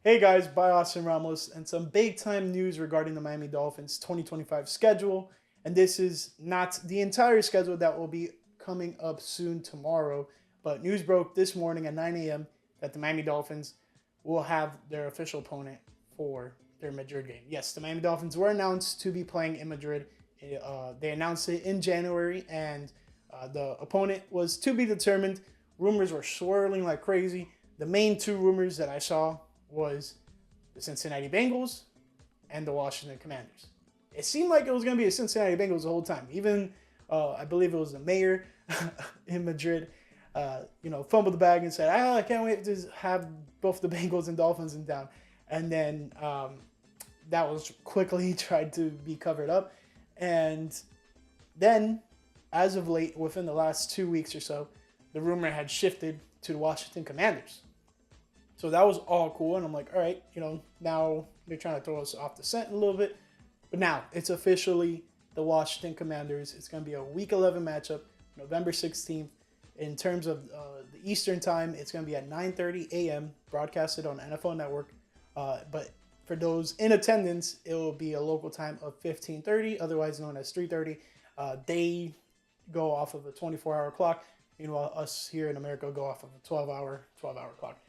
Hey guys, by Austin Ramos, and some big time news regarding the Miami Dolphins 2025 schedule. And this is not the entire schedule that will be coming up soon tomorrow, but news broke this morning at 9 a.m. that the Miami Dolphins will have their official opponent for their Madrid game. Yes, the Miami Dolphins were announced to be playing in Madrid. They announced it in January, and the opponent was to be determined. Rumors were swirling like crazy. The main two rumors that I saw was the Cincinnati Bengals and the Washington Commanders. It seemed like it was going to be the Cincinnati Bengals the whole time. Even I believe it was the mayor in Madrid, fumbled the bag and said, I can't wait to have both the Bengals and Dolphins in town. And then that was quickly tried to be covered up. And then, as of late, within the last 2 weeks or so, the rumor had shifted to the Washington Commanders. So that was all cool. And I'm like, all right, now they're trying to throw us off the scent a little bit. But now it's officially the Washington Commanders. It's going to be a Week 11 matchup, November 16th. In terms of the Eastern time, it's going to be at 9:30 a.m., broadcasted on NFL Network. But for those in attendance, it will be a local time of 15:30, otherwise known as 3:30. They go off of a 24-hour clock. Meanwhile, us here in America go off of a 12-hour clock.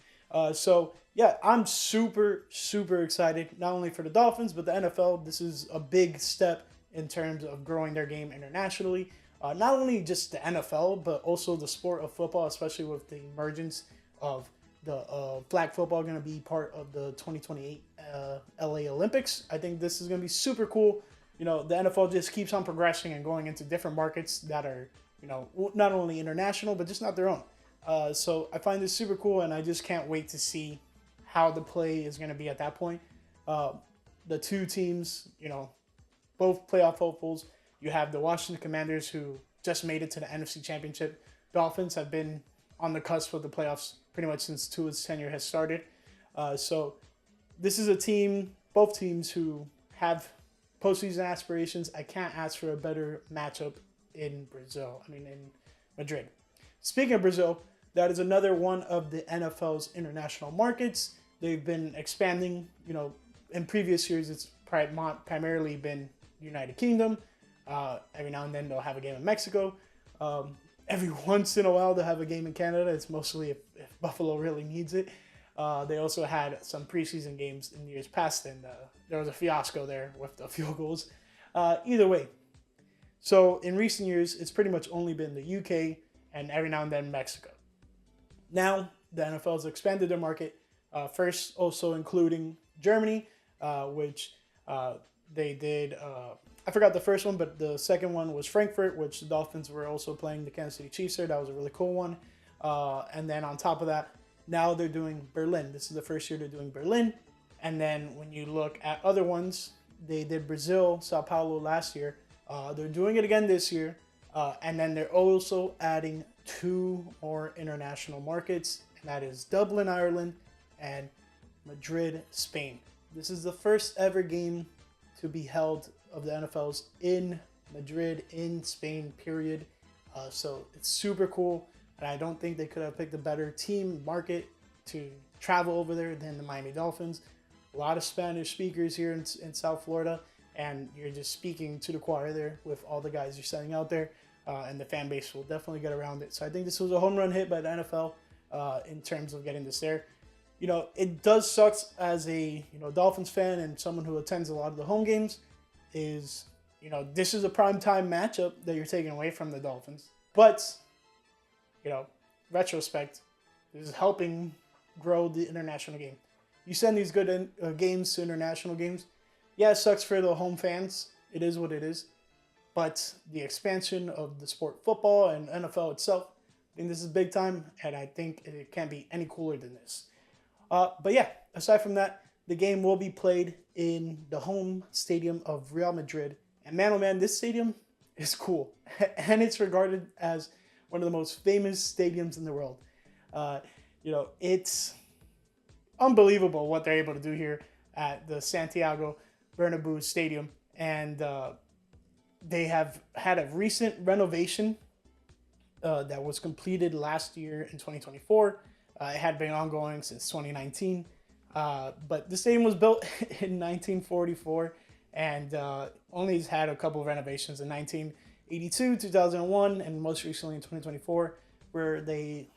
So yeah, I'm super, super excited, not only for the Dolphins, but the NFL. This is a big step in terms of growing their game internationally. Not only just the NFL, but also the sport of football, especially with the emergence of the flag football going to be part of the 2028 LA Olympics. I think this is going to be super cool. The NFL just keeps on progressing and going into different markets that are, not only international, but just not their own. So I find this super cool, and I just can't wait to see how the play is going to be at that point. The two teams, both playoff hopefuls. You have the Washington Commanders, who just made it to the NFC Championship. Dolphins have been on the cusp of the playoffs pretty much since Tua's tenure has started. So this is a team, both teams who have postseason aspirations. I can't ask for a better matchup in Madrid. Speaking of Brazil, that is another one of the NFL's international markets. They've been expanding. In previous years, it's primarily been United Kingdom. Every now and then they'll have a game in Mexico. Every once in a while they'll have a game in Canada. It's mostly if Buffalo really needs it. They also had some preseason games in years past, and there was a fiasco there with the field goals. Either way, so in recent years, it's pretty much only been the UK and every now and then Mexico. Now, the NFL has expanded their market, first also including Germany, which they did. I forgot the first one, but the second one was Frankfurt, which the Dolphins were also playing the Kansas City Chiefs there. That was a really cool one. And then on top of that, now they're doing Berlin. This is the first year they're doing Berlin. And then when you look at other ones, they did Brazil, Sao Paulo last year. They're doing it again this year. And then they're also adding two more international markets, and that is Dublin, Ireland, and Madrid, Spain. This is the first ever game to be held of the NFL's in Madrid, in Spain, period. So it's super cool, and I don't think they could have picked a better team market to travel over there than the Miami Dolphins. A lot of Spanish speakers here in South Florida, and you're just speaking to the choir there with all the guys you're sending out there. And the fan base will definitely get around it. So I think this was a home run hit by the NFL in terms of getting this there. It does suck as a Dolphins fan and someone who attends a lot of the home games. This is a primetime matchup that you're taking away from the Dolphins. But retrospect, this is helping grow the international game. You send these good games to international games. Yeah, it sucks for the home fans. It is what it is. But the expansion of the sport football and NFL itself, I think this is big time, and I think it can't be any cooler than this. But yeah, aside from that, the game will be played in the home stadium of Real Madrid. And man, oh man, this stadium is cool. And it's regarded as one of the most famous stadiums in the world. It's unbelievable what they're able to do here at the Santiago Bernabeu Stadium. And they have had a recent renovation that was completed last year in 2024. It had been ongoing since 2019. But the stadium was built in 1944 and only has had a couple of renovations in 1982, 2001, and most recently in 2024, where they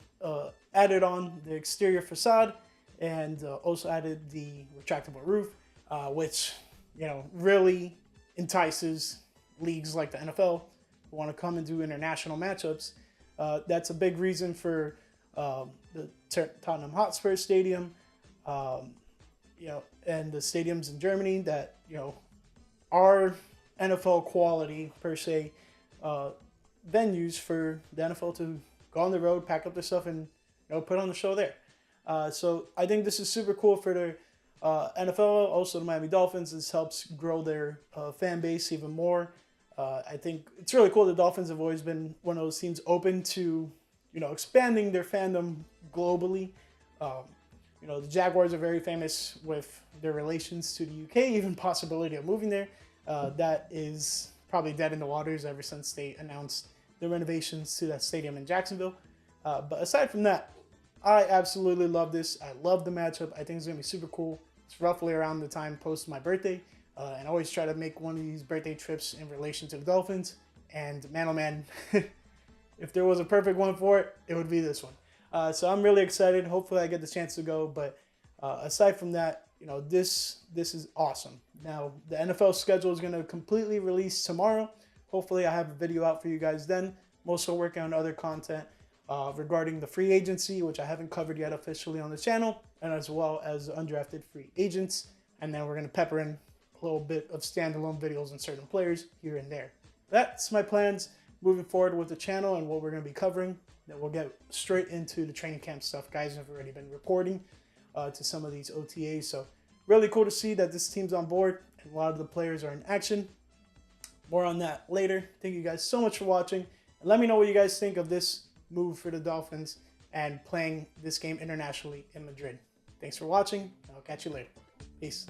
added on the exterior facade and also added the retractable roof, which really entices leagues like the NFL who want to come and do international matchups. That's a big reason for the Tottenham Hotspur Stadium, and the stadiums in Germany that are NFL quality per se venues for the NFL to go on the road, pack up their stuff, and put on the show there. So I think this is super cool for the NFL. Also, the Miami Dolphins. This helps grow their fan base even more. I think it's really cool. The Dolphins have always been one of those teams open to expanding their fandom globally. The Jaguars are very famous with their relations to the UK, even possibility of moving there. That is probably dead in the waters ever since they announced the renovations to that stadium in Jacksonville. But aside from that, I absolutely love this. I love the matchup. I think it's going to be super cool. It's roughly around the time post my birthday. And I always try to make one of these birthday trips in relation to the Dolphins. And man, oh man, if there was a perfect one for it, it would be this one. So I'm really excited. Hopefully I get the chance to go. But aside from that, this is awesome. Now, the NFL schedule is going to completely release tomorrow. Hopefully I have a video out for you guys then. I'm also working on other content regarding the free agency, which I haven't covered yet officially on the channel, and as well as undrafted free agents. And then we're going to pepper in a little bit of standalone videos on certain players here and there. That's my plans moving forward with the channel and what we're going to be covering. Then we'll get straight into the training camp stuff. Guys have already been reporting to some of these OTAs. So really cool to see that this team's on board and a lot of the players are in action. More on that later. Thank you guys so much for watching. And let me know what you guys think of this move for the Dolphins and playing this game internationally in Madrid. Thanks for watching. I'll catch you later. Peace.